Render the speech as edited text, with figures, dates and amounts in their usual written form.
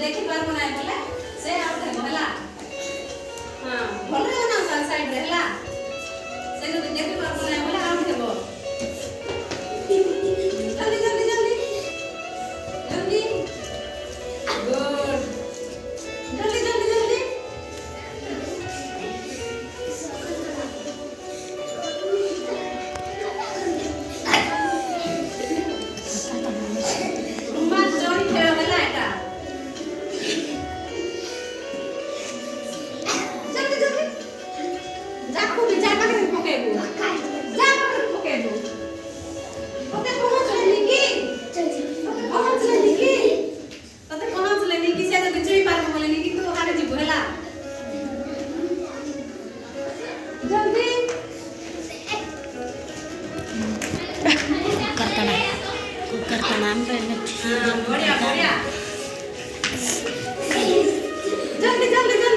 देखि पारबो नाही बोले से आउट है होला हां भले बना सा साइड रे हला से तो देखि पारबो नाही बोले आउट हेबो जल्दी जल्दी जल्दी जल्दी गुड जल्दी जल्दी जल्दी कुकर का नाम बढ़िया बढ़िया जल्दी जल्दी